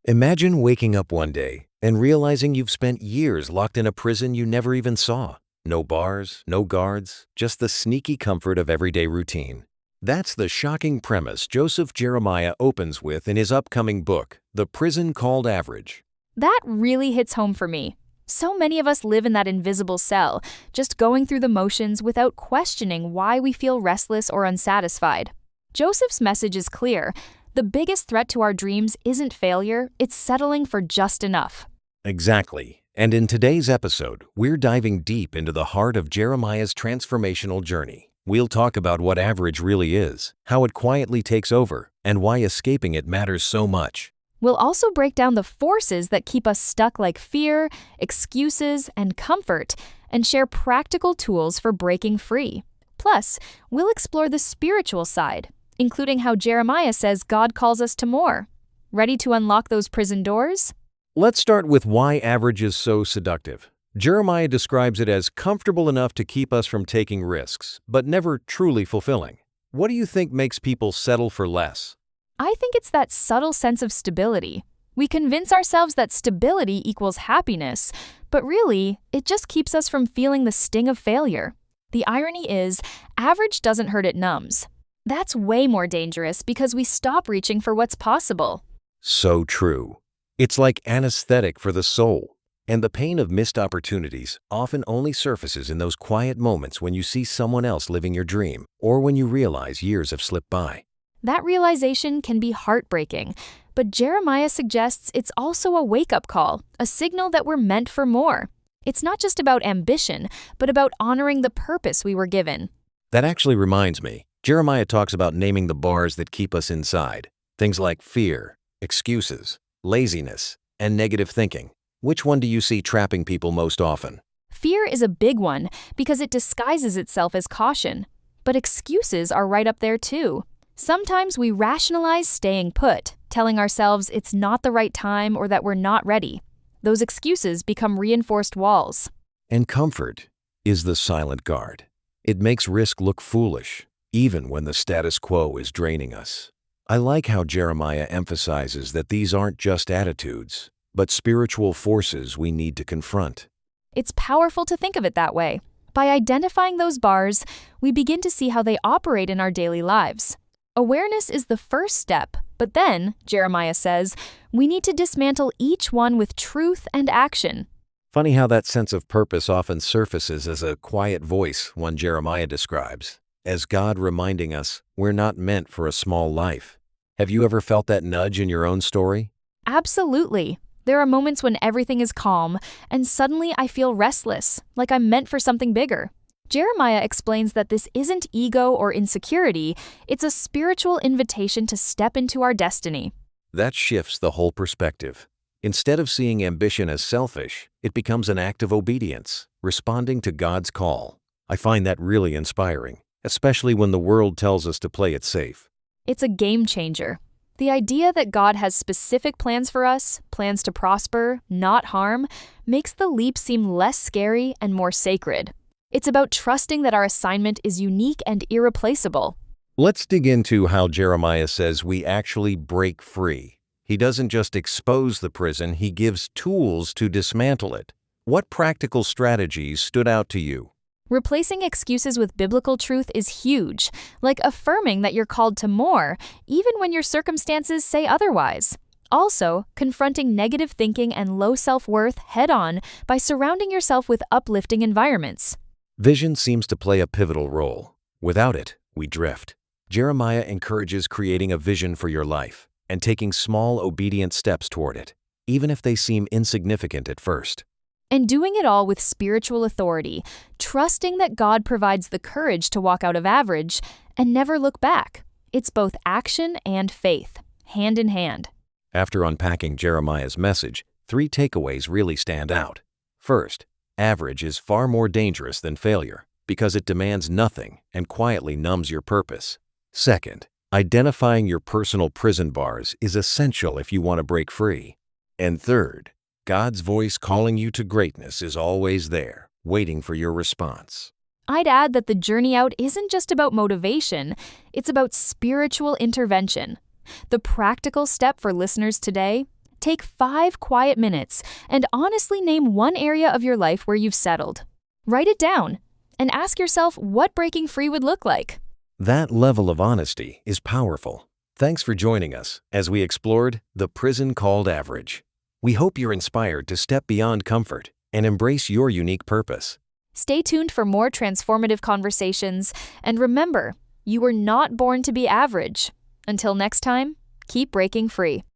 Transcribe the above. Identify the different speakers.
Speaker 1: Imagine waking up one day and realizing you've spent years locked in a prison you never even saw. No bars, no guards, just the sneaky comfort of everyday routine. That's the shocking premise Joseph Jeremiah opens with in his upcoming book, The Prison Called Average.
Speaker 2: That really hits home for me. So many of us live in that invisible cell, just going through the motions without questioning why we feel restless or unsatisfied. Joseph's message is clear. The biggest threat to our dreams isn't failure, it's settling for just enough.
Speaker 1: Exactly. And in today's episode, we're diving deep into the heart of Jeremiah's transformational journey. We'll talk about what average really is, how it quietly takes over, and why escaping it matters so much.
Speaker 2: We'll also break down the forces that keep us stuck like fear, excuses, and comfort, and share practical tools for breaking free. Plus, we'll explore the spiritual side, including how Jeremiah says God calls us to more. Ready to unlock those prison doors?
Speaker 1: Let's start with why average is so seductive. Jeremiah describes it as comfortable enough to keep us from taking risks, but never truly fulfilling. What do you think makes people settle for less?
Speaker 2: I think it's that subtle sense of stability. We convince ourselves that stability equals happiness, but really, it just keeps us from feeling the sting of failure. The irony is, average doesn't hurt, it numbs. That's way more dangerous because we stop reaching for what's possible.
Speaker 1: So true. It's like anesthetic for the soul. And the pain of missed opportunities often only surfaces in those quiet moments when you see someone else living your dream, or when you realize years have slipped by.
Speaker 2: That realization can be heartbreaking, but Jeremiah suggests it's also a wake-up call, a signal that we're meant for more. It's not just about ambition, but about honoring the purpose we were given.
Speaker 1: That actually reminds me, Jeremiah talks about naming the bars that keep us inside. Things like fear, excuses, laziness, and negative thinking. Which one do you see trapping people most often?
Speaker 2: Fear is a big one because it disguises itself as caution. But excuses are right up there too. Sometimes we rationalize staying put, telling ourselves it's not the right time or that we're not ready. Those excuses become reinforced walls.
Speaker 1: And comfort is the silent guard. It makes risk look foolish, even when the status quo is draining us. I like how Jeremiah emphasizes that these aren't just attitudes, but spiritual forces we need to confront.
Speaker 2: It's powerful to think of it that way. By identifying those bars, we begin to see how they operate in our daily lives. Awareness is the first step, but then, Jeremiah says, we need to dismantle each one with truth and action.
Speaker 1: Funny how that sense of purpose often surfaces as a quiet voice one Jeremiah describes, as God reminding us we're not meant for a small life. Have you ever felt that nudge in your own story?
Speaker 2: Absolutely. There are moments when everything is calm, and suddenly I feel restless, like I'm meant for something bigger. Jeremiah explains that this isn't ego or insecurity, it's a spiritual invitation to step into our destiny.
Speaker 1: That shifts the whole perspective. Instead of seeing ambition as selfish, it becomes an act of obedience, responding to God's call. I find that really inspiring, especially when the world tells us to play it safe.
Speaker 2: It's a game changer. The idea that God has specific plans for us, plans to prosper, not harm, makes the leap seem less scary and more sacred. It's about trusting that our assignment is unique and irreplaceable.
Speaker 1: Let's dig into how Jeremiah says we actually break free. He doesn't just expose the prison, he gives tools to dismantle it. What practical strategies stood out to you?
Speaker 2: Replacing excuses with biblical truth is huge, like affirming that you're called to more, even when your circumstances say otherwise. Also, confronting negative thinking and low self-worth head-on by surrounding yourself with uplifting environments.
Speaker 1: Vision seems to play a pivotal role. Without it, we drift. Jeremiah encourages creating a vision for your life and taking small, obedient steps toward it, even if they seem insignificant at first.
Speaker 2: And doing it all with spiritual authority, trusting that God provides the courage to walk out of average and never look back. It's both action and faith, hand in hand.
Speaker 1: After unpacking Jeremiah's message, 3 takeaways really stand out. First, average is far more dangerous than failure because it demands nothing and quietly numbs your purpose. Second, identifying your personal prison bars is essential if you want to break free. And third, God's voice calling you to greatness is always there, waiting for your response.
Speaker 2: I'd add that the journey out isn't just about motivation, it's about spiritual intervention. The practical step for listeners today: Take 5 quiet minutes and honestly name one area of your life where you've settled. Write it down and ask yourself what breaking free would look like.
Speaker 1: That level of honesty is powerful. Thanks for joining us as we explored the prison called average. We hope you're inspired to step beyond comfort and embrace your unique purpose.
Speaker 2: Stay tuned for more transformative conversations, and remember, you were not born to be average. Until next time, keep breaking free.